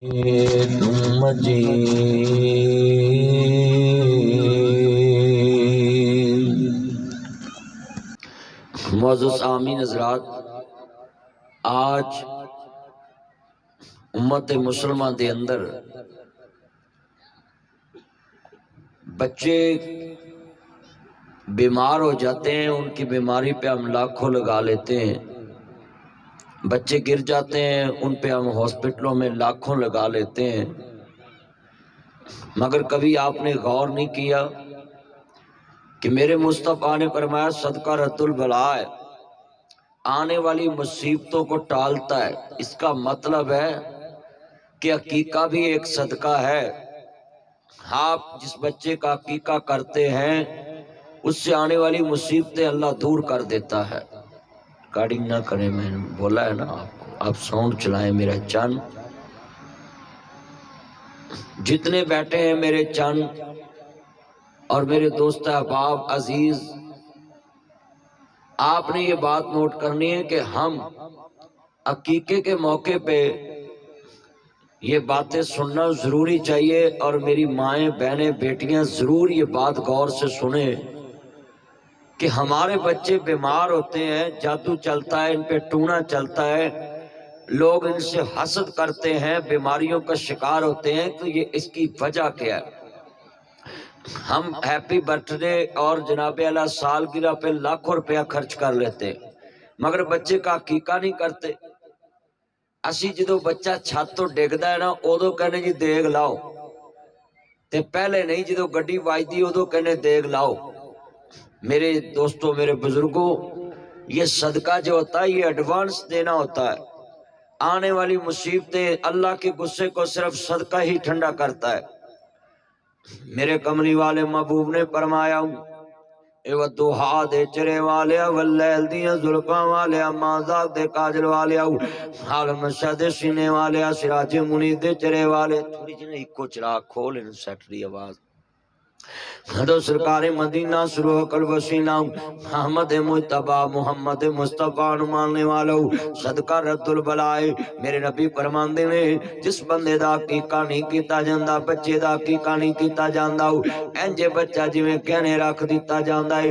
معزز آمین حضرات، آج امت مسلمہ دے اندر بچے بیمار ہو جاتے ہیں، ان کی بیماری پہ ہم لاکھوں لگا لیتے ہیں، بچے گر جاتے ہیں، ان پہ ہم ہاسپٹلوں میں لاکھوں لگا لیتے ہیں، مگر کبھی آپ نے غور نہیں کیا کہ میرے مصطفیٰ نے فرمایا صدقہ رد البلا ہے، آنے والی مصیبتوں کو ٹالتا ہے۔ اس کا مطلب ہے کہ عقیقہ بھی ایک صدقہ ہے۔ آپ جس بچے کا عقیقہ کرتے ہیں اس سے آنے والی مصیبتیں اللہ دور کر دیتا ہے۔ ریکارڈنگ نہ کریں، میں نے بولا ہے نا آپ کو، آپ ساؤنڈ چلائیں میرا چند۔ جتنے بیٹھے ہیں میرے چند اور میرے دوست احباب عزیز، آپ نے یہ بات نوٹ کرنی ہے کہ ہم عقیقے کے موقع پہ یہ باتیں سننا ضروری چاہیے، اور میری مائیں بہنیں بیٹیاں ضرور یہ بات غور سے سنیں کہ ہمارے بچے بیمار ہوتے ہیں، جادو چلتا ہے، ان پہ ٹونا چلتا ہے، لوگ ان سے حسد کرتے ہیں، بیماریوں کا شکار ہوتے ہیں، تو یہ اس کی وجہ کیا ہے؟ ہم ہیپی برتھ ڈے اور جناب اعلیٰ سالگرہ پہ لاکھوں روپیہ خرچ کر لیتے ہیں، مگر بچے کا عقیقہ نہیں کرتے۔ اسی جدو بچہ چھت تو ڈگدا ہے نا، ادو کہنے جی دیگ لاؤ، تے پہلے نہیں جدو گڈی وجدی ادو کہنے دیگ لاؤ۔ میرے دوستوں، میرے بزرگوں، یہ صدقہ جو ہوتا ہے یہ ایڈوانس دینا ہوتا ہے۔ آنے والی مصیبتیں، اللہ کے غصے کو صرف صدقہ ہی ٹھنڈا کرتا ہے۔ میرے کملی والے محبوب نے فرمایا اے والضحیٰ دے چرے والے، واللیل دیاں زلفاں والے، مازاق دے کاجل والے، عالم نشہ دے سینے والے، سراج منیر دے چرے والے۔ تھوڑی جی نا ایکو چراغ کھول ان سیٹ دی آواز۔ حضرت سرکار مدینہ سروح قلب وسینہ احمد مجتبیٰ محمد مصطفیٰ نو ماننے والو، صدقہ رد البلائے۔ میرے نبی فرماندے نے جس بندے دا عقیقہ نہیں کیتا جاندا، بچے دا عقیقہ نہیں کیتا جاندا، انجے بچہ جویں کہنے رکھ دیتا جاندا ہے۔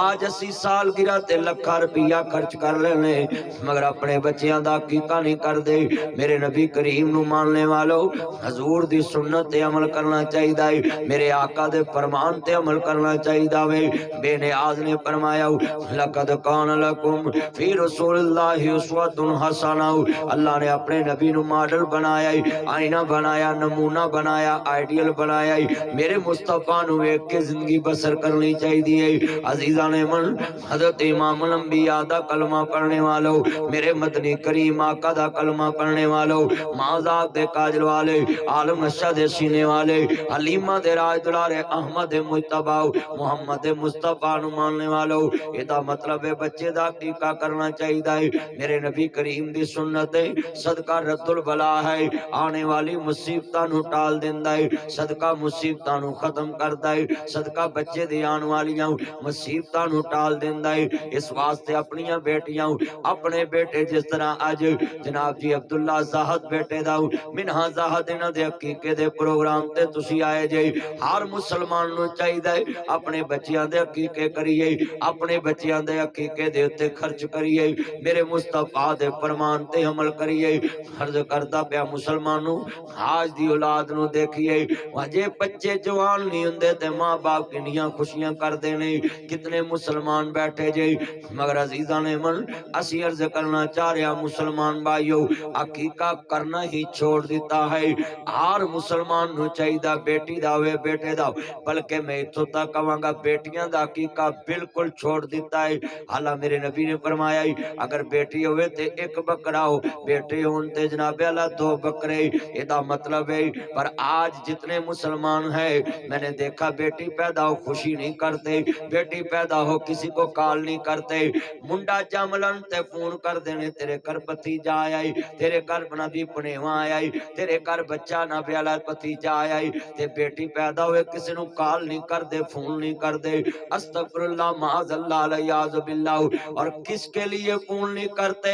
آج 80 سال گرا تے لکھاں روپیہ خرچ کر لینے، مگر اپنے بچیاں دا عقیقہ نہیں کر دے۔ میرے نبی کریم نو ماننے والو، حضور دی سنت تے عمل کرنا چاہیے، میرے آقا دے فرمان تے عمل کرنا چاہیے۔ بے نیاز نے فرمایا لقد کان لکم فی رسول اللہ اسوۃ حسنہ، اللہ نے اپنے نبی نو ماڈل بنایا، آئینہ بنایا، نمونہ بنایا، آئیڈیل بنایا۔ میرے مصطفیٰ نو ایک کے زندگی بسر کرنی چاہیے۔ عزیزان من، حضرت امام الانبیاء دا کلمہ پڑھنے والو، میرے مدنی کریم آقا دا کلمہ پڑھنے والو، مازاق دے کاجل والے، عالم نشہ دے سینے والے، حلیمہ دے راج دلارے، احمد مجتبیٰ محمد مصطفیٰ نو ماننے والو، یہ دا مطلب ہے بچے دا عقیقہ کرنا چاہیے۔ میرے نبی کریم دی سنت ہے، صدقہ رد البلا ہے، آنے والی مصیبتاں نو ٹال دیندا ہے، صدقہ مصیبتاں نو ختم کردا ہے، صدقہ بچے دی آن والیاں مصیبتاں نو ٹال دیندا ہے۔ اس واسطے اپنیاں بیٹیاں، اپنے بیٹے جس طرح اج جناب جی عبداللہ زاہد بیٹے دا منہا زاہد انہاں دے عقیقے دے پروگرام تے تسی آئے جے، ہر مسلمان نو چاہیے اپنے بچیاں دے عقیقے کریے، اپنے بچیاں دے عقیقے دے اتے خرچ کریے، میرے مصطفیٰ دے فرمان تے عمل کریے۔ عرض کردا پیا مسلمانوں، آج دی اولاد نو دیکھیے، وجہ بچے جوان نہیں ہوندے تے ماں باپ کنیاں خوشیاں کر دینے، کتنے مسلمان بیٹھے جے، مگر عزیزان من، اسی عرض کرنا چاہ رہا مسلمان بھائیو، عقیقہ کرنا ہی چھوڑ دیتا ہے۔ ہر مسلمان نو چاہیے بیٹی دا ہوئے بیٹے دا، بلکہ میں اتھوں تک کہاں گا بیٹیاں دا عقیقہ بالکل چھوڑ دیتا ہے۔ اللہ میرے نبی نے فرمایا اگر بیٹی ہوئے تے ایک بکرا ہو، بیٹے ہون تے جناب اللہ 2 بکرے، یہ دا مطلب ہے۔ پر آج جتنے مسلمان ہیں، میں نے دیکھا بیٹی پیدا ہو خوشی نہیں کرتے، بیٹی پیدا ہو کسی کو کال نہیں کرتے، منڈا جاملن تے فون کر دینے تیرے گھر بھتیجا آیا ہے، تیرے گھر نبی پنیواں آیا ہے، تیرے گھر بچہ نبی اللہ بھتیجا آیا ہے، تے بیٹی پیدا ہوئے کسی نو کال نہیں کر دے، فون نہیں کر دے، استغفراللہ معاذ اللہ الیاذ باللہ، اور کس کے لیے فون نہیں کرتے؟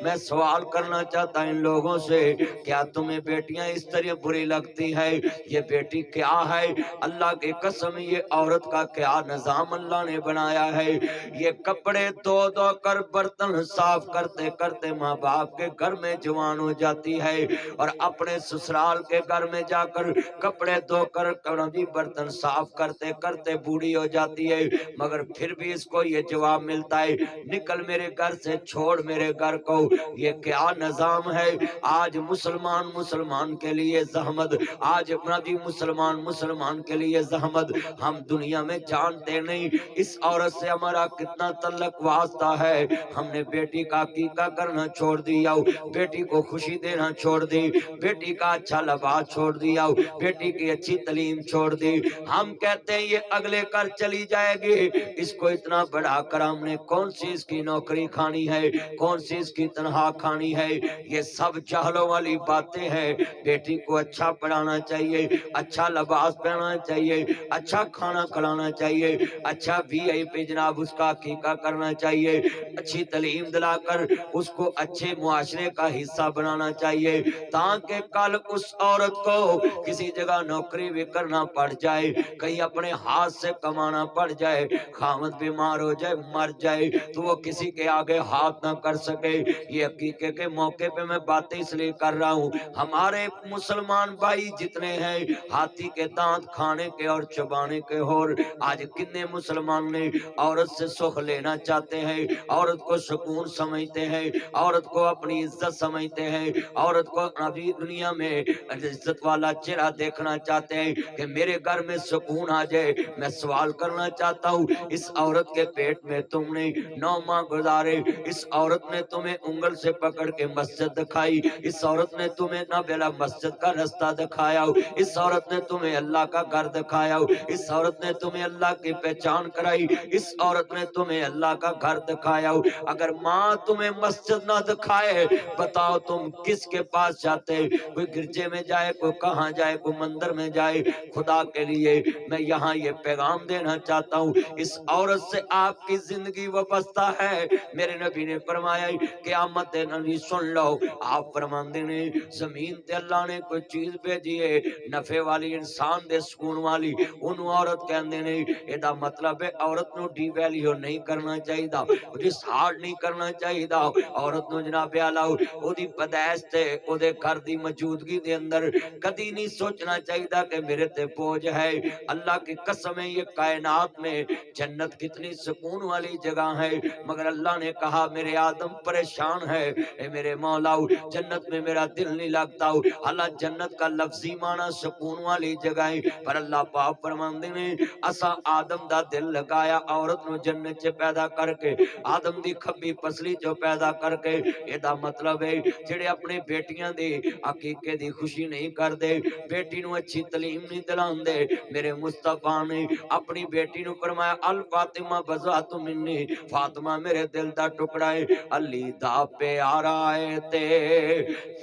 میں سوال کرنا چاہتا ہوں ان لوگوں سے، کیا تمہیں بیٹیاں اس طرح بری لگتی ہے؟ یہ بیٹی کیا ہے؟ اللہ کی قسم یہ عورت کا کیا نظام اللہ نے بنایا ہے؟ یہ کپڑے دھو دھو کر برتن صاف کرتے کرتے ماں باپ کے گھر میں جوان ہو جاتی ہے، اور اپنے سسرال کے گھر میں جا کر کپڑے دھو کر کبھی برتن صاف کرتے کرتے بوڑھی ہو جاتی ہے، مگر پھر بھی اس کو یہ جواب ملتا ہے، نکل میرے گھر سے، چھوڑ میرے گھر کو۔ یہ کیا نظام ہے؟ آج مسلمان مسلمان کے لیے زحمت، آج نبی مسلمان مسلمان کے لیے زحمت، ہم دنیا میں جانتے نہیں اس عورت سے ہمارا کتنا تعلق واسطہ ہے۔ ہم نے بیٹی کا عقیقہ کرنا چھوڑ دیا، بیٹی کو خوشی دینا چھوڑ دی، بیٹی کا اچھا لباس چھوڑ دیا، بیٹی کی اچھی تعلیم چھوڑ دی۔ ہم کہتے ہیں یہ اگلے گھر چلی جائے گی، اس کو اتنا بڑھا کر ہم نے کون سی اس کی نوکری کھانی ہے، کون سی اس کی تنخواہ کھانی ہے؟ یہ سب جہلوں والی باتیں ہیں۔ بیٹی کو اچھا پڑھانا چاہیے، اچھا لباس پہننا چاہیے، اچھا کھانا کھلانا چاہیے، اچھا بھی آئی پہ جناب اس کا عقیقہ کرنا چاہیے، اچھی تعلیم دلا کر اس کو اچھے معاشرے کا حصہ بنانا چاہیے، تاکہ کل اس عورت کو کسی جگہ نوکری بھی کرنا پڑ جائے، کہیں اپنے ہاتھ سے کمانا پڑ جائے، خامد بیمار ہو جائے، مر جائے، تو وہ کسی کے آگے ہاتھ نہ کر سکے۔ یہ عقیقے کے موقع پہ میں باتیں اس لیے کر رہا ہوں، ہمارے مسلمان بھائی جتنے ہیں ہاتھی کے دانت کھانے کے اور چبانے کے، اور آج کتنے مسلمان نے عورت سے سکھ لینا چاہتے ہیں، عورت کو سکون سمجھتے ہیں، عورت کو اپنی عزت سمجھتے ہیں، عورت کو ابھی دنیا میں عزت والا چہرہ دیکھنا چاہتے ہیں کہ میرے گھر میں سکون آ جائے۔ میں سوال کرنا چاہتا ہوں، اس عورت کے پیٹ میں تم نے 9 ماہ گزارے، اس عورت نے تمہیں انگل سے پکڑ کے مسجد دکھائی، اس عورت نے تمہیں نہ بلا مسجد کا رستہ دکھایا، اس عورت نے تمہیں اللہ کا گھر دکھایا، اس عورت نے تمہیں اللہ کی پہچان کرائی، اس عورت نے تمہیں اللہ کا گھر دکھایا۔ اگر ماں تمہیں مسجد نہ دکھائے، بتاؤ تم کس کے پاس جاتے؟ کوئی گرجے میں جائے، کوئی کہاں جائے، کوئی مندر میں جائے؟ خدا کے لیے میں یہاں یہ پیغام دینا چاہتا ہوں، اس عورت سے آپ کی زندگی وابستہ ہے۔ میرے نبی نے فرمایا قیامت نبی سن لو، آپ فرماندے نے زمین تے اللہ نے کوئی چیز بھیجی ہے نفع والی، انسان دے سکون والی، انہوں عورت کہندے نے، ایدہ مطلب ہے عورت نو ڈی ویلیو نہیں کرنا چاہیے دا، جس ہارڈ نہیں کرنا چاہیے دا، عورت نو جناب علاؤ او دی پیدائش تے او دے گھر دی موجودگی دے اندر کدی نہیں سوچنا چاہیے دا کہ میرے تے بوجھ ہے۔ اللہ کی قسم ہے یہ کائنات میں جنت کتنی سکون والی جگہ ہے، مگر اللہ نے کہا میرے آدم پریشان ہے، اے میرے مولا جنت میں میرا دل نہیں لگتا۔ اللہ جنت کا لفظی معنی سکون والی جگہ ہے، پر اللہ پاک فرماندے نے اسا آدم دا دل لگایا عورت نو جنت چ پیدا کر کے، آدم دی کھبی پسلی چ پیدا کر کے۔ ایدا مطلب ہے جڑے اپنے بیٹیاں دی عقیقے دی خوشی نہیں کر دے، بیٹی نو اچھی تعلیم نہیں دلاندے، میرے مصطفیٰ نے اپنی بیٹی نو فرمایا الفاطمہ بضعۃ منی، فاطمہ میرے دل دا ٹکڑا ہے، علی دا پیارا ہے تے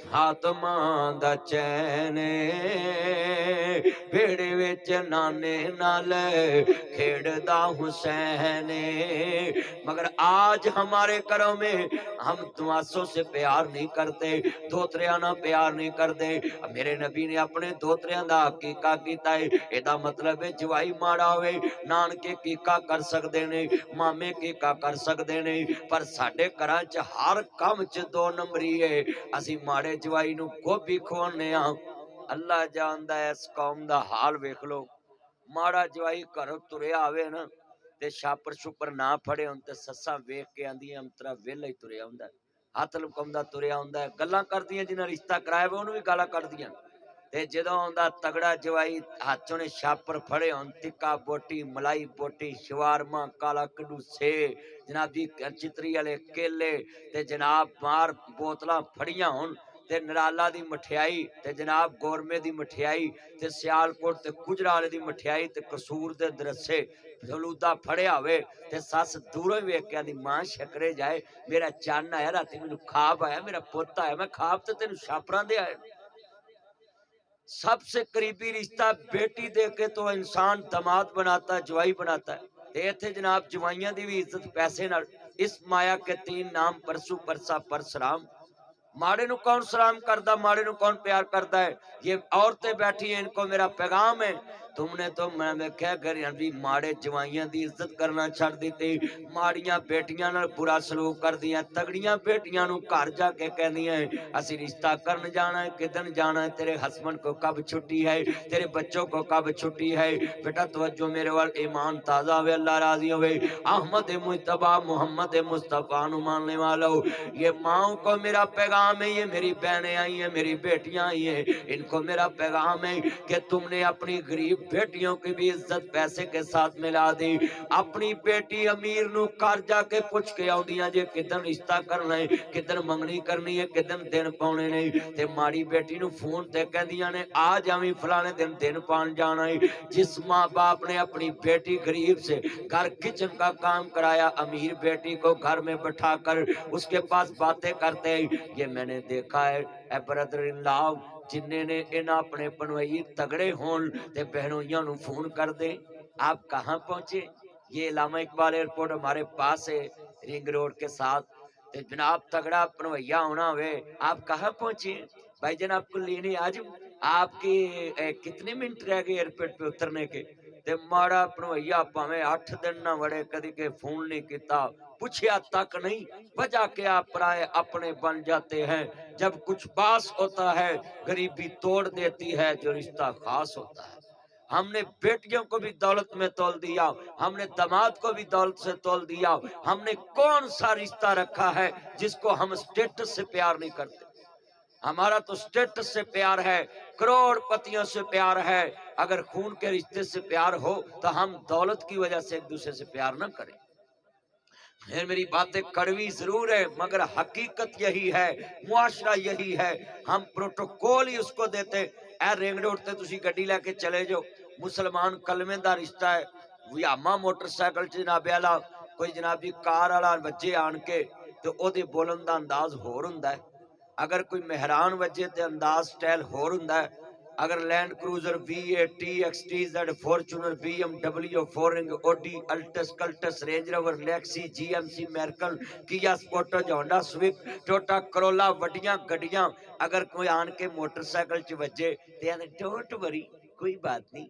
فاطمہ دا چین، بیڑے وچ نانے نال کھیڑدا حسین۔ مگر آج ہمارے گھروں میں ہم تماسوں سے پیار نہیں کرتے، دوتریاں نہ پیار نہیں کرتے۔ میرے نبی نے اپنے دوتریاں دا عقیقہ کیتا ہے، ایدا مطلب ہے جوائی ماڑا ہوئے نانکے عقیقہ کر سکدے نے، مامے عقیقہ کر سکدے نے، پر ساڈے گھراں چ ہر کم چ 2 نمبری ہے، اسی ماڑے جوائی نو گوبھی کھوانے ہاں۔ اللہ جاندا ہے اس قوم دا حال ویکھ لو، ماڑا جوائی گھروں تریا آوے نا تے شاپر شپر نہ پھڑے ہون تے سساں ویکھ کے آندیاں امترا ویلا ہی تریا ہوندا ہے، ہاتھ لمکاوندا تریا ہوندا ہے، گلاں کردیاں جنہاں رشتہ کرایا ہوئے انہوں بھی گالاں کردیاں، تے جدوں ہوندا تگڑا جوائی ہاتھوں نے شاپر پھڑے ہون، ٹکا بوٹی، ملائی بوٹی، شوارما، کالا کڈو سے جناب دی چتری والے کیلے تے جناب مار بوتلاں پھڑیاں ہون، تے نرالا دی مٹھیائی تے جناب گورمے دی مٹھیائی تے سیالکوٹ تے گجرالے دی مٹھیائی تے قصور دے درسے فلودہ پھڑیا ہوئے تے ساس دوروں ہی ویکھ کے آندی ماں شکرے جائے میرا چان آیا، راتی مینوں خواب آیا، میرا پوتا آیا، میں خواب تے تینوں شاپراں دے آئے۔ سب سے قریبی رشتہ بیٹی دے کے تو انسان داماد بناتا ہے، جوائی بناتا ہے۔ تے تھے جناب جوائیاں دی بھی عزت پیسے نال۔ اس مایا کے تین نام پرسو پرسا پرسرام۔ ماڑے نو کون سلام کردا، ماڑے نو کون پیار کردا ہے؟ یہ عورتیں بیٹھی ہیں، ان کو میرا پیغام ہے، تم نے تو میں دیکھا گھر بھی ماڑے جوائیاں دی عزت کرنا چھڑ دیتی، ماڑیاں بیٹیاں نال برا سلوک کر دیا، تگڑیاں بیٹیاں نو گھر جا کے کہندیاں ہیں اسی رشتہ کرن جانا ہے، کدن جانا ہے، تیرے ہسبینڈ کو کب چھٹی ہے، تیرے بچوں کو کب چھٹی ہے؟ بیٹا توجہ میرے وال، ایمان تازہ ہوئے، اللہ راضی ہوئے، احمد مجتبی محمد مصطفیٰ نو ماننے والو، یہ ماؤں کو میرا پیغام ہے، یہ میری بہنیں آئی ہیں، میری بیٹیاں آئی ہیں، ان کو میرا پیغام ہے کہ تم نے اپنی غریب بیٹیوں کی بھی عزت پیسے کے ساتھ ملا دی۔ اپنی بیٹی امیر نو کار جا کے پوچھ کے آؤندیاں جے کدن رشتہ کرنا ہے، کدن منگنی کرنی ہے، کدن دن پاؤنے نہیں، تے ماڑی بیٹی نو فون تے کہندیاں نے آ جاویں فلانے دن پان جانا ہے۔ جس ماں باپ نے اپنی بیٹی غریب سے گھر کچن کا کام کرایا، امیر بیٹی کو گھر میں بٹھا کر اس کے پاس باتیں کرتے ہیں، یہ میں نے دیکھا ہے۔ اے برادر ان لاؤ، جننے نے ان اپنے پنوئی تگڑے ہون تے بہنوئیاں نو فون کر دیں، آپ کہاں پہنچے؟ یہ علامہ اقبال ایئرپورٹ ہمارے پاس ہے، رنگ روڈ کے ساتھ، تے جناب تگڑا پنویا ہونا ہوئے، آپ کہاں پہنچے؟ بھائی جان آپ کو لینے آج آپ کی کتنے منٹ رہ گئے ایئرپورٹ پہ اترنے کے؟ تے ماڑا پنویا پاویں 8 دن نہ وڑے، کدی کے فون نہیں کیتا، پوچھیا تک نہیں، وجہ کہ آپ پرائے اپنے بن جاتے ہیں۔ جب کچھ باس ہوتا ہے غریبی توڑ دیتی ہے جو رشتہ خاص ہوتا ہے۔ ہم نے بیٹیوں کو بھی دولت میں تول دیا، ہم نے داماد کو بھی دولت سے تول دیا، ہم نے کون سا رشتہ رکھا ہے جس کو ہم سٹیٹس سے پیار نہیں کرتے؟ ہمارا تو سٹیٹس سے پیار ہے، کروڑ پتیوں سے پیار ہے۔ اگر خون کے رشتے سے پیار ہو تو ہم دولت کی وجہ سے ایک دوسرے سے پیار نہ کریں۔ میری باتیں کڑوی ضرور ہے مگر حقیقت یہی ہے، معاشرہ یہی ہے، ہم پروٹوکول ہی اس کو دیتے۔ اے رنگ روڈ تے تسی گڈی لے کے چلے جو، مسلمان کلمے دا رشتہ ہے، ویاما موٹر سائیکل جناب والا کوئی جناب جی کار والا وجے آن کے تو او دے بولن دا انداز ہور ہوندا ہے، اگر کوئی مہران وجے تے انداز سٹائل ہور ہوندا ہے۔ اگر land cruiser V8 TXTZ Fortuner BMW فورنگ Audi Altis Cultus Range Rover Lexus GMC میرکل کیا سپورٹر ہونڈا سوئفٹ ٹوٹا کرولا وڈیاں گڈیاں، اگر کوئی آن کے موٹر سائیکل چ وجے تے ڈونٹ وری کوئی بات نہیں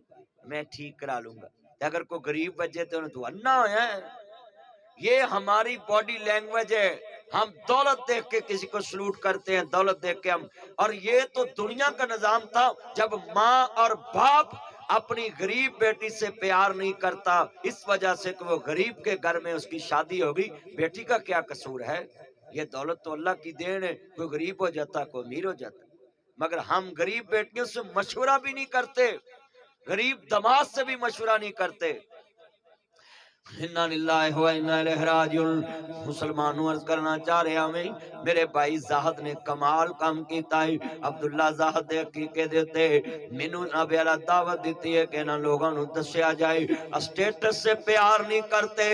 میں ٹھیک کرا لوں گا، اگر کوئی غریب وجے تے انہوں تو انا ہویا ہے۔ یہ ہماری باڈی لینگویج ہے، ہم دولت دیکھ کے کسی کو سلوٹ کرتے ہیں، دولت دیکھ کے ہم، اور یہ تو دنیا کا نظام تھا جب ماں اور باپ اپنی غریب بیٹی سے پیار نہیں کرتا، اس وجہ سے کہ وہ غریب کے گھر میں اس کی شادی ہوگی، بیٹی کا کیا قصور ہے؟ یہ دولت تو اللہ کی دین ہے، کوئی غریب ہو جاتا کوئی امیر ہو جاتا، مگر ہم غریب بیٹیوں سے مشورہ بھی نہیں کرتے، غریب داماد سے بھی مشورہ نہیں کرتے۔ اِنَّا لِلَّهِ وَإِنَّا إِلَيْهِ رَاجِعُونَ۔ مسلمانوں عرض کرنا چاہ رہے ہیں، میرے بھائی زاہد نے کمال کام کیتا ہے، عبداللہ زاہد دے عقیقے دیتے مینوں نبی اللہ دعوت دیتی ہے کہ نہ لوگوں نو دسیا جائے اسٹیٹس سے پیار نہیں کرتے،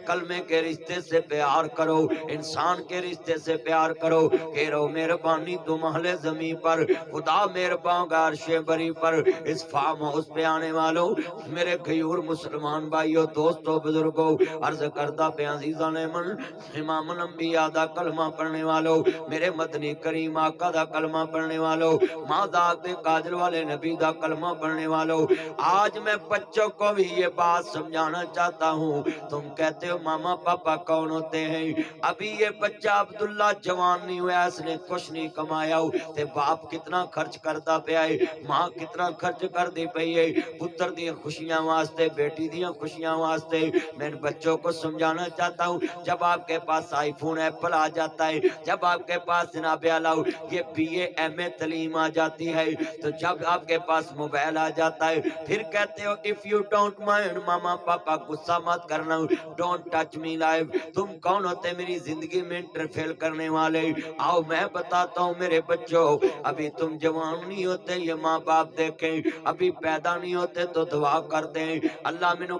کلمے کے رشتے سے پیار کرو، انسان کے رشتے سے پیار کرو، کہ رو مہربانی دو محلے زمین پر، خدا مہربان عرش بری پر، اس فارم ہاؤس پہ آنے والوں میرے غیور مسلمان بھائیو دوستو بزرگو، عرض کردہ پہ عزیزان من، امام الانبیاء دا کلمہ پڑھنے والو، میرے مدنی کریم آقا دا کلمہ پڑھنے والو، ماں ذات کاجل والے نبی دا کلمہ پڑھنے والو، آج میں بچوں کو بھی یہ بات سمجھانا چاہتا ہوں۔ تم کہتے ہو ماما پاپا کون ہوتے ہیں؟ ابھی یہ بچہ عبداللہ جوان نہیں ہوا، اس نے کچھ نہیں کمایا ہو، تے باپ کتنا خرچ کرتا پہ آئے، ماں کتنا خرچ کر دی پئی ہے، پتر دی خوشیاں واسطے، بیٹی دی خوشیاں واسطے۔ میں ان بچوں کو سمجھانا چاہتا ہوں، جب آپ کے پاس آئی فون ایپل آ جاتا ہے، جب آپ کے پاس جناب علاؤ یہ BA MA تعلیم آ جاتی ہے، تو جب آپ کے پاس موبائل آ جاتا ہے، پھر کہتے ہو if you don't mind ماما پاپا غصہ مت کرنا، don't touch me life، تم کون ہوتے میری زندگی میں انٹرفیل کرنے والے؟ آؤ میں بتاتا ہوں میرے بچوں، ابھی تم جوان نہیں ہوتے، یہ ماں باپ دیکھیں، ابھی پیدا نہیں ہوتے تو دعا کرتے ہیں اللہ مینوں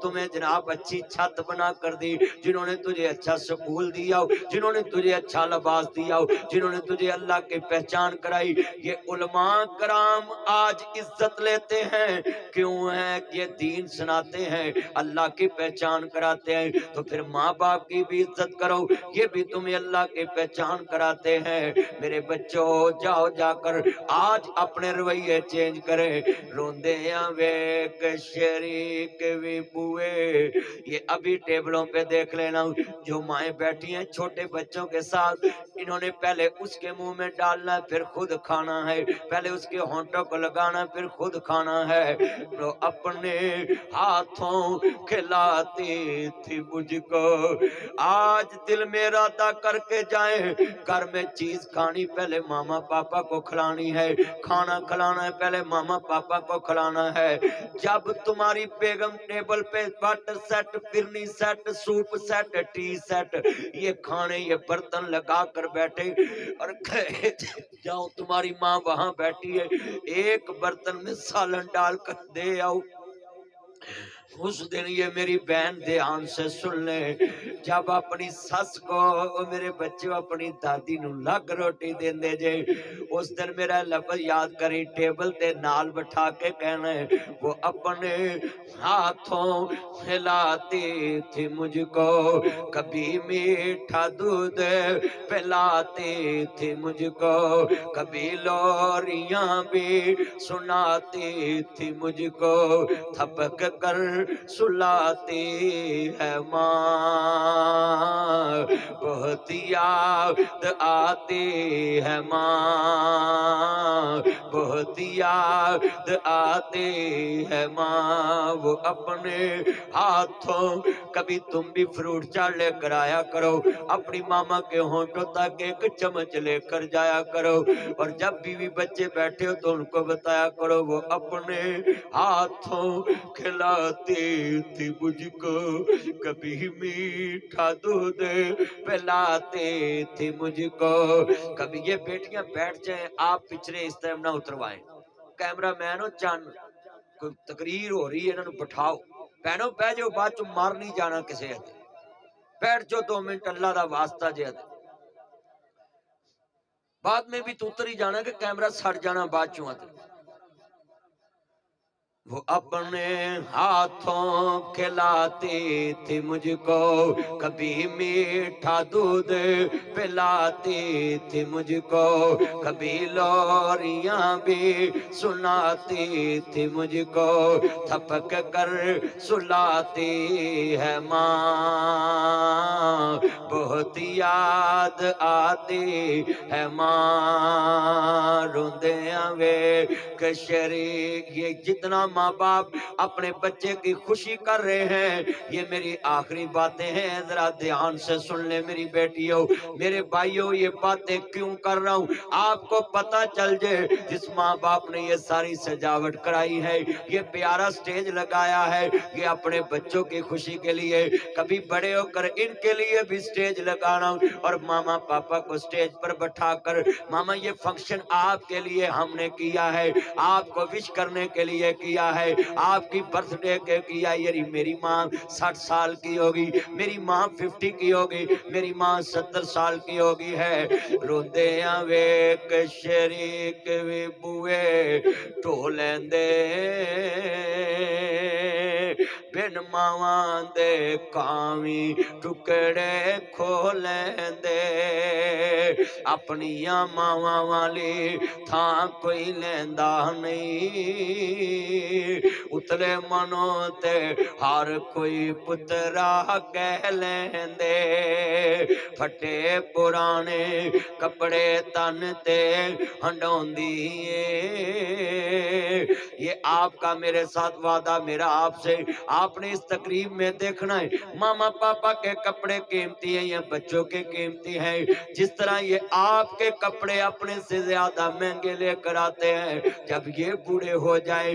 تمہیں جناب اچھی چھت بنا کر دی، جنہوں نے تجھے اچھا سکول دیا ہو، جنہوں نے تجھے اچھا لباس دیا ہو، جنہوں نے تجھے اللہ کی پہچان کرائی، یہ علماء کرام آج عزت لیتے ہیں، کیوں ہے کہ یہ دین سناتے ہیں، اللہ کی پہچان کراتے ہیں، تو پھر ماں باپ کی بھی عزت کرو، یہ بھی تمہیں اللہ کی پہچان کراتے ہیں۔ میرے بچوں جاؤ جا کر آج اپنے رویے چینج کریں، روندے ویک شریک وی بوئے، یہ ابھی ٹیبلوں پہ دیکھ لینا جو مائیں بیٹھی ہیں چھوٹے بچوں کے ساتھ، انہوں نے پہلے اس کے منہ میں ڈالنا ہے پھر خود کھانا ہے، پہلے اس کے ہونٹوں کو لگانا ہے پھر خود کھانا ہے، تو اپنے ہاتھوں کھلاتی تھی مجھ کو، آج دل میرا دا کر کے جائیں، گھر میں چیز کھانی پہلے ماما پاپا کو کھلانی ہے، کھانا کھلانا ہے پہلے ماما پاپا کو کھلانا ہے۔ جب تمہاری بیگم ٹیبل پہ بٹر سیٹ، فرنی set, soup set, tea set, یہ کھانے یہ برتن لگا کر بیٹھے اور کہے جاؤ تمہاری ماں وہاں بیٹھی ہے ایک برتن میں سالن ڈال کر دے آؤ، اس دن یہ میری بہن دھیان سے سن لے، جب اپنی سس کو میرے بچے اپنی دادی نو لگ روٹی دین دے جے، اس دن میرا لفظ یاد کری، ٹیبل تے نال بٹھا کے کہنا ہے وہ اپنے ہاتھوں کھلاتی تھی مجھ کو، کبھی میٹھا دودھ پلاتی تھی مجھ کو، کبھی لوریاں بھی سناتی تھی مجھ کو، تھپک کر سلاتی ہے ماں، بہت یاد آتی ہے ماں، بہت یاد آتی ہے ماں، وہ اپنے ہاتھوں، کبھی تم بھی فروٹ چاٹ لے کر آیا کرو، اپنی ماما کے ہونٹوں تک ایک چمچ لے کر جایا کرو، اور جب بیوی بچے بیٹھے ہو تو ان کو بتایا کرو وہ اپنے ہاتھوں کھلاتی تھی مجھ کو، کبھی میٹھا دودھ پلاتی تھی مجھ کو، کبھی یہ بیٹیاں بیٹھ جائیں آپ پچھلے اس ٹائم نہ اتروائیں، کیمرہ مین ہو چان کوئی تقریر ہو رہی ہے انہوں نے بٹھاؤ، بہنوں بہ جاؤ بعد چ مار نہیں جانا کسے ہے، بیٹھ جو 2 منٹ اللہ دا واسطہ جے، بعد میں بھی تو اتر ہی جانا کہ کیمرہ سڑ جانا بعد چوں آتے، وہ اپنے ہاتھوں کھلاتی تھی مجھ کو، کبھی میٹھا دودھ پلاتی تھی مجھ کو، کبھی لوریاں بھی سناتی تھی مجھ کو، تھپک کر سلاتی ہے ماں، بہت یاد آتی ہے ماں، روندیاں وے شریک، یہ جتنا ماں باپ اپنے بچے کی خوشی کر رہے ہیں یہ میری آخری باتیں ہیں، ذرا دھیان سے سن لے میری بیٹیوں میرے بھائیوں، یہ باتیں کیوں کر رہا ہوں آپ کو پتا چل جائے، جس ماں باپ نے یہ ساری سجاوٹ کرائی ہے، یہ پیارا سٹیج لگایا ہے، یہ اپنے بچوں کی خوشی کے لیے، کبھی بڑے ہو کر ان کے لیے بھی سٹیج لگانا، اور ماما پاپا کو سٹیج پر بٹھا کر ماما یہ فنکشن آپ کے لیے ہم نے کیا ہے، آپ کو وش کرنے کے لیے کیا ہے، آپ کی برتھ ڈے کے کیا، یہ میری ماں 60 سال کی ہوگی، میری ماں 50 کی ہوگی، میری ماں 70 سال کی ہوگی ہے، روندے ویک شریک وی بوئے ٹولیں دے بن ماواں دے کاوی ٹکڑے کھولیں دے، اپنی ماواں والی تھاں کوئی لیندا نہیں، اتلے منوں تے ہر کوئی پترا کہہ لیندے، پھٹے پرانے کپڑے تن تے ہنڈوندی اے، یہ آپ کا میرے ساتھ وعدہ میرا آپ سے، آپ نے اس تقریب میں دیکھنا ہے ماما پاپا کے کپڑے قیمتی ہیں یا بچوں کے قیمتی ہیں، جس طرح یہ آپ کے کپڑے اپنے سے زیادہ مہنگے لے کر آتے ہیں، جب یہ بوڑھے ہو جائیں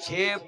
6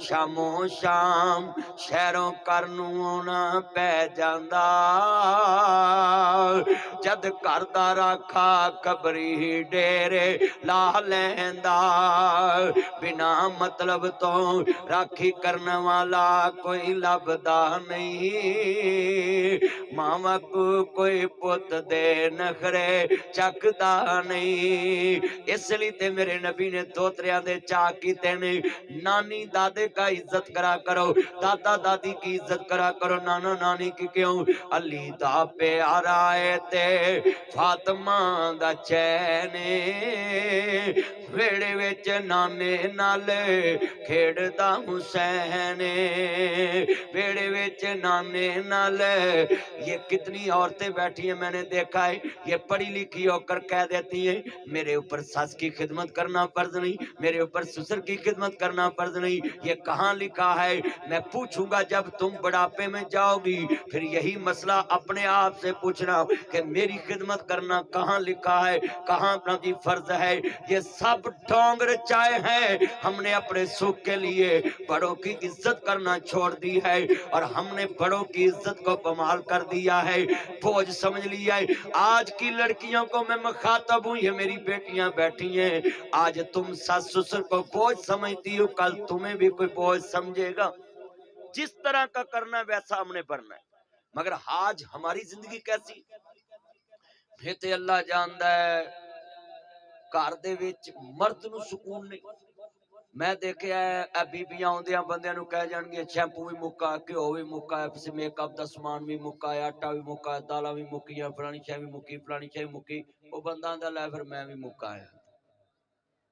شاموں شام شہروں کرنوں آنا پہ جاندا جد گھر دا راکھا قبری ڈیرے لا لیندا بنا مطلب تو راکھی کرنے والا کوئی لبدا نہیں ماما کو کوئی پت دے نخرے چکدا نہیں اس لیے تے میرے نبی نے دوتریاں دے چاہ کیتے نے نانی دادے کا عزت کرا کرو دادا دادی کی عزت کرا کرو نانا نانی کی کیوں علی دا پیارا ہے تے فاطمہ دا چینے ویڑے وچ نانے نال کھیڑ دا حسین ویڑے وچ نانے نال یہ کتنی عورتیں بیٹھی ہیں میں نے دیکھا ہے یہ پڑھی لکھی ہو کر کہہ دیتی ہیں میرے اوپر ساس کی خدمت کرنا فرض نہیں میرے اوپر سسر کی خدمت کرنا فرض نہیں یہ کہاں لکھا ہے میں پوچھوں گا جب تم بڑھاپے میں جاؤ گی پھر یہی مسئلہ اپنے آپ سے پوچھنا کہ میری خدمت کرنا کہاں لکھا ہے کہاں اپنا جی فرض ہے یہ سب ڈھونگ رچائے ہیں ہم نے اپنے سکھ کے لیے بڑوں کی عزت کرنا چھوڑ دی ہے اور ہم نے بڑوں کی عزت کو بمال کر دیا ہے بوجھ سمجھ لیا ہے آج کی لڑکیوں کو میں مخاطب ہوں یہ میری بیٹیاں بیٹھی ہیں آج تم ساس سسر کو بوجھ سمجھتی ہو کل تمہیں بھی کوئی بوجھ سمجھے گا جس طرح کا کرنا ہے ویسا ہم نے کرنا ہے مگر آج ہماری زندگی کیسی پھر تے اللہ جاندا ہے گھر دے وچ مرد نو سکون نہیں میں دیکھیا ہے اے بیبیاں ہوندیاں بندیاں نو کہہ جان گے شیمپو بھی مکا گھیو بھی مکا ہے میک اپ دا سامان بھی مکا ہے آٹا بھی مکا ہے دالاں بھی مکیاں فلانی شے بھی مکی فلانی شے مکی او بندہ آندا لے پھر میں بھی مکا ہے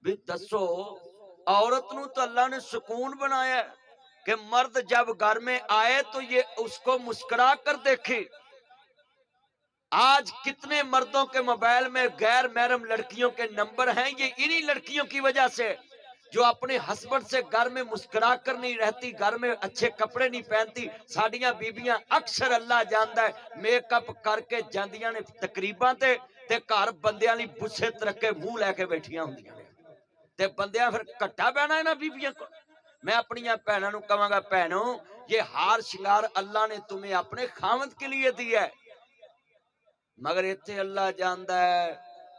بھی دسو عورت نو تو اللہ نے سکون بنایا ہے کہ مرد جب گھر میں آئے تو یہ اس کو مسکرا کر دیکھے آج کتنے مردوں کے موبائل میں غیر محرم لڑکیوں کے نمبر ہیں یہ انہی لڑکیوں کی وجہ سے جو اپنے ہسبینڈ سے گھر میں مسکرا کر نہیں رہتی گھر میں اچھے کپڑے نہیں پہنتی ساڑیاں بیبیاں اکثر اللہ جاندا ہے میک اپ کر کے جاندیاں نے تقریباں تے گھر بندیاں لی بسے ترکے منہ لے کے بیٹھیاں ہوندیاں نے تے بندیاں پھر کٹا بہنا ہے نا بیبیاں کو میں اپنی بہنوں نو کہاں گا بہنوں یہ ہار شنگار اللہ نے تمہیں اپنے خاوند کے لیے دیا ہے مگر ایتھے اللہ جاندا ہے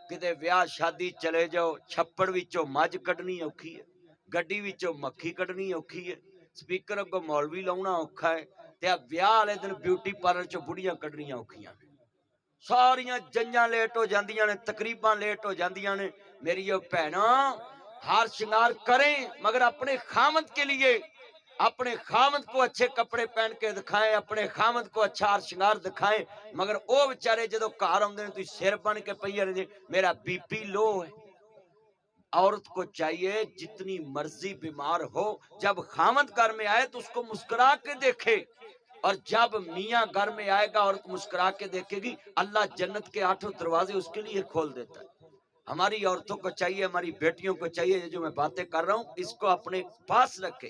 کدے ویاہ شادی چلے جاؤ چھپڑ وچوں مجھ کڈنی اوکھی ہے گڈی وچوں مکھی کڈنی اوکھی ہے سپیکر اگوں مولوی لاؤنا اوکھا ہے تے اب ویاہ والے دن بیوٹی پارلر چوں بڑیاں کڈنیاں اوکھیاں نے ساریاں جنجاں لیٹ ہو جاندیاں نے تقریباں لیٹ ہو جاندیاں نے میری یہ بہنوں ہار شنگار کریں مگر اپنے خاوند کے لیے اپنے خاوند کو اچھے کپڑے پہن کے دکھائیں اپنے خاوند کو اچھا ہار شنگار دکھائیں مگر او بیچارے جدوں گھر اوندے نے تسی سر بن کے پئی رہندے میرا بی پی لو ہے عورت کو چاہیے جتنی مرضی بیمار ہو جب خاوند گھر میں آئے تو اس کو مسکرا کے دیکھے اور جب میاں گھر میں آئے گا عورت مسکرا کے دیکھے گی اللہ جنت کے 8 دروازے اس کے لیے کھول دیتا ہے ہماری عورتوں کو چاہیے ہماری بیٹیوں کو چاہیے جو میں باتیں کر رہا ہوں اس کو اپنے پاس رکھے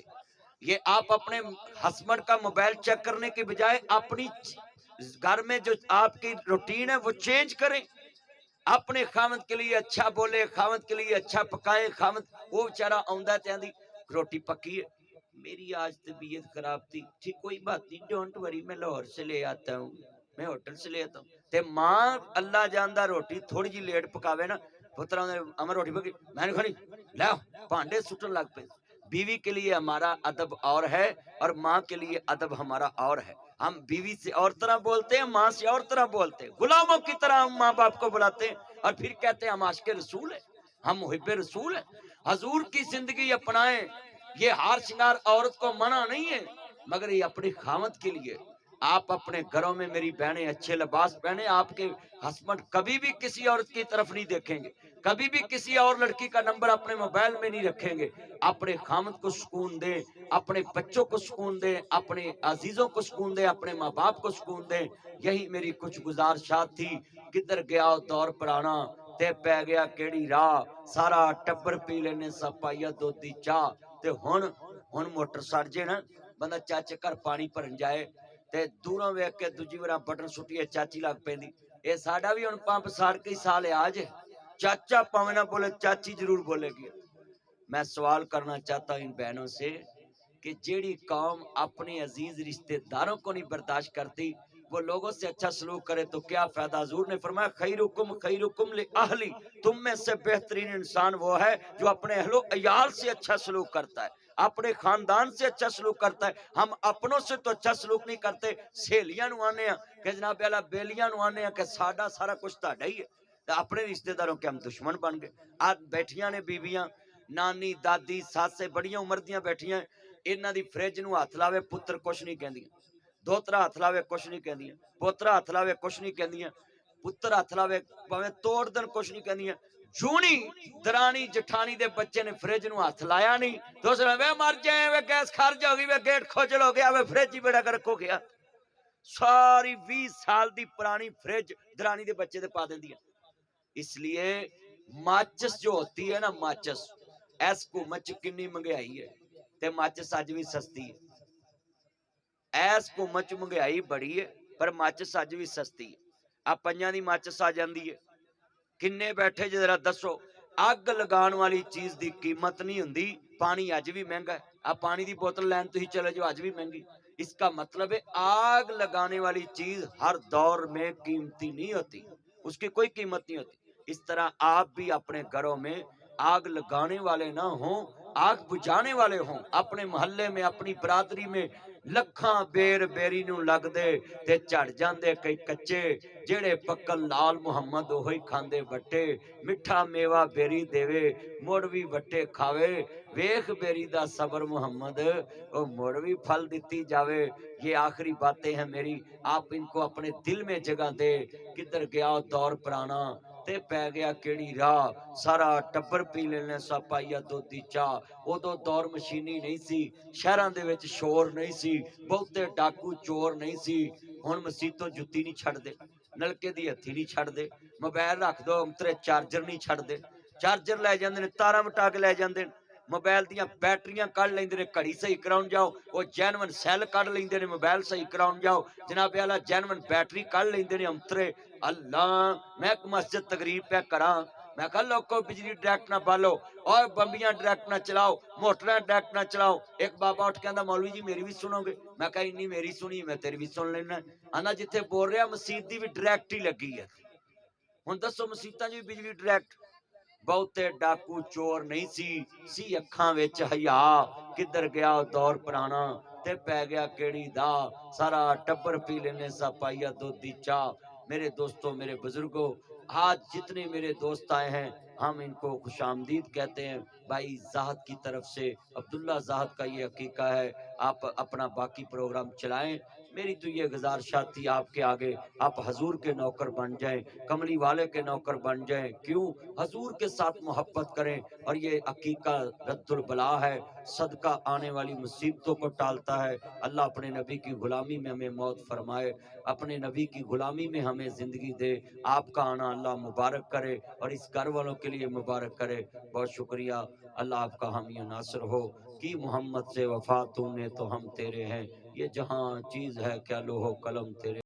یہ آپ اپنے ہسبینڈ کا موبائل چیک کرنے کے بجائے اپنی گھر میں جو آپ کی روٹین ہے وہ چینج کریں اپنے خاوند کے لیے اچھا بولے خاوند کے لیے اچھا پکائے خاوند وہ بیچارہ آندا تے آندی روٹی پکی ہے میری آج طبیعت خراب تھی ٹھیک کوئی بات نہیں ڈونٹ وری میں لاہور سے لے آتا ہوں میں ہوٹل سے لے آتا ہوں تے ماں اللہ جاندا روٹی تھوڑی جی لیٹ پکاوے نا پترا ہمیں روٹی پکی میں نے کھانی لاؤ بھانڈے سٹن لگ پے بیوی کے لیے ہمارا ادب اور ہے اور ماں کے لیے ادب ہمارا اور ہے ہم بیوی سے اور طرح بولتے ہیں ماں سے اور طرح بولتے ہیں غلاموں کی طرح ہم ماں باپ کو بلاتے ہیں اور پھر کہتے ہیں ہم عاشق رسول ہیں ہم محب رسول ہیں حضور کی زندگی اپنائیں یہ ہار شنگار عورت کو منع نہیں ہے مگر یہ اپنے خاوند کے لیے آپ اپنے گھروں میں میری بہنیں اچھے لباس پہنے آپ کے ہسبینڈ کبھی بھی کسی عورت کی طرف نہیں دیکھیں گے کبھی بھی کسی اور لڑکی کا نمبر اپنے موبائل میں نہیں رکھیں گے اپنے خاوند کو سکون دیں اپنے بچوں کو سکون دیں اپنے عزیزوں کو سکون دیں اپنے ماں باپ کو سکون دیں یہی میری کچھ گزارشات تھی کدھر گیا دور پرانا تے پہ گیا کیڑی راہ سارا ٹبر پی لینے سا پائیا دودھی چاہ تے ہن موٹر سڑ جے نا بندہ چاچے گھر پانی بھرن جائے تے دوروں ویکھ کے دوجی وارا بٹن سٹیے چاچی لگ پیندی اے ساڈا بھی ہن پمپ سڑ کے سال آ جے چاچا پاویں نہ بولے چاچی ضرور بولے گی میں سوال کرنا چاہتا ہوں ان بہنوں سے کہ جیڑی قوم اپنے عزیز رشتہ داروں کو نہیں برداشت کرتی وہ لوگوں سے اچھا سلوک کرے تو کیا فائدہ؟ حضور نے فرمایا خیرکم لأہلی، تم میں سے بہترین انسان وہ ہے جو اپنے اہل و عیال سے اچھا سلوک کرتا ہے، اپنے خاندان سے اچھا سلوک کرتا ہے۔ ہم اپنوں سے تو اچھا سلوک نہیں کرتے، سہیلیاں نو آنے ہیں کہ جناب اعلیٰ بیلیاں نو آنے ہیں کہ ساڈا سارا کچھ تہاڈا ہی ہے، اپنے رشتہ داروں کے ہم دشمن بن گئے۔ آج بیٹھیاں نے بیویاں، نانی دادی ساسے بڑیاں عمر دیاں بیٹھیاں، انہاں دی فریج نو ہاتھ لاوے پتر کچھ نہیں کہندیاں، دوترا ہاتھ لاوے کچھ نہیں کہندیاں، پوترا ہاتھ لاوے کچھ نہیں کہندیاں، پتر ہاتھ لاوے پاویں توڑ دن کچھ نہیں کہندیاں۔ جونی درانی جٹھانی دے بچے نے فریج نو ہاتھ لایا نہیں تو اس نے وے مر جائیں، وے گیس خرچ ہوگی، وے گیٹ کھوجل ہو گیا، وے فریج ہی بیڑا کر رکھو گیا۔ ساری 20 سال دی پرانی فریج درانی دے بچے دے پا دیندی ہے۔ اس لیے ماچس جو ہوتی ہے نا، ماچس ایس کو مچ کنی منگائی ہے تے ماچس اج بھی سستی ہے۔ ایس کو مچ منگائی بڑی ہے پر ماچس اج بھی سستی ہے۔ اب پنجاں دی ماچس آ جاندی ہے، کنے بیٹھے جے ذرا دسو؟ اگ لگان والی چیز دی قیمت نہیں ہوندی، پانی اج بھی مہنگا ہے۔ اب پانی دی بوتل لین تو ہی چلے جو اج بھی مہنگی۔ اس کا مطلب ہے آگ لگانے والی چیز ہر دور میں قیمتی نہیں ہوتی، اس کی کوئی قیمت نہیں ہوتی۔ اس طرح آپ بھی اپنے گھروں میں آگ لگانے والے نہ ہوں، آگ بجھانے والے ہوں۔ اپنے محلے میں، اپنی برادری میں لکھاں بیر بیری نو لگ دے تے چڑھ جاندے کئی کچے، جڑے پکل لال محمد ہوئی کھاندے وٹے، مٹھا میوہ بیری دیوے موڑ بھی وٹے کھاوے، ویخ بیری دا صبر محمد او موڑ بھی پھل دیتی جاوے۔ یہ آخری باتیں ہیں میری، آپ ان کو اپنے دل میں جگہ دے۔ کدھر گیا دور پرانا تے پہ گیا کیڑی راہ، سارا ٹبر پی لینے سا پائیا دودھی چاہ۔ او دو دور مشینی نہیں سی، شہراں دے وچ شور نہیں سی، بہتے ڈاکو چور نہیں سی۔ ہن مسیتوں جُتی نہیں چھڑ دے، نلکے دی ہتھی نہیں چھڑ دے، موبائل رکھ دو انترے چارجر نہیں چھڑ دے، چارجر لے جاندے نے تاراں مٹا کے لے جاندے نے، موبائل دیاں بیٹریاں کڈ لیندے نے گھڑی صحیح کراون جاؤ، او جینون سیل کڈ لیندے نے موبائل صحیح کراون جاؤ، جناب اعلیٰ جینون بیٹری کڈ لیندے نے انترے۔ اللہ، میں ایک مسجد تقریر پہ کراں، میں کہا لوگوں بجلی ڈائریکٹ نہ بالو اور بمبیاں ڈائریکٹ نہ چلاؤ، موٹراں ڈائریکٹ نہ چلاؤ۔ ایک بابا اٹھ کے آندا مولوی جی میری بھی سنو گے؟ میں کہا انی میری سنی میں تیری بھی سن لینا۔ آندا جتھے بول رہا مسجد دی بھی ڈائریکٹ ہی لگی ہے، ہن دسو مسجداں دی بجلی ڈائریکٹ۔ بہتے ڈاکو چور نہیں سی اکھاں وچ حیا، کدھر گیا دور پرانا تے پہ گیا کیڑی دا، سارا ٹبر پی لینے سا پائیا دودھی چاہ۔ میرے دوستوں، میرے بزرگوں، آج جتنے میرے دوست آئے ہیں ہم ان کو خوش آمدید کہتے ہیں۔ بھائی زاہد کی طرف سے، عبداللہ زاہد کا یہ عقیقہ ہے، آپ اپنا باقی پروگرام چلائیں۔ میری تو یہ گزارشات تھی آپ کے آگے، آپ حضور کے نوکر بن جائیں، کملی والے کے نوکر بن جائیں۔ کیوں؟ حضور کے ساتھ محبت کریں، اور یہ عقیقہ رد البلا ہے، صدقہ آنے والی مصیبتوں کو ٹالتا ہے۔ اللہ اپنے نبی کی غلامی میں ہمیں موت فرمائے، اپنے نبی کی غلامی میں ہمیں زندگی دے۔ آپ کا آنا اللہ مبارک کرے اور اس گھر والوں کے لیے مبارک کرے۔ بہت شکریہ، اللہ آپ کا حامی و ناصر ہو۔ کی محمد سے وفا تو نے تو ہم تیرے ہیں، یہ جہاں چیز ہے کیا لوح و قلم تیرے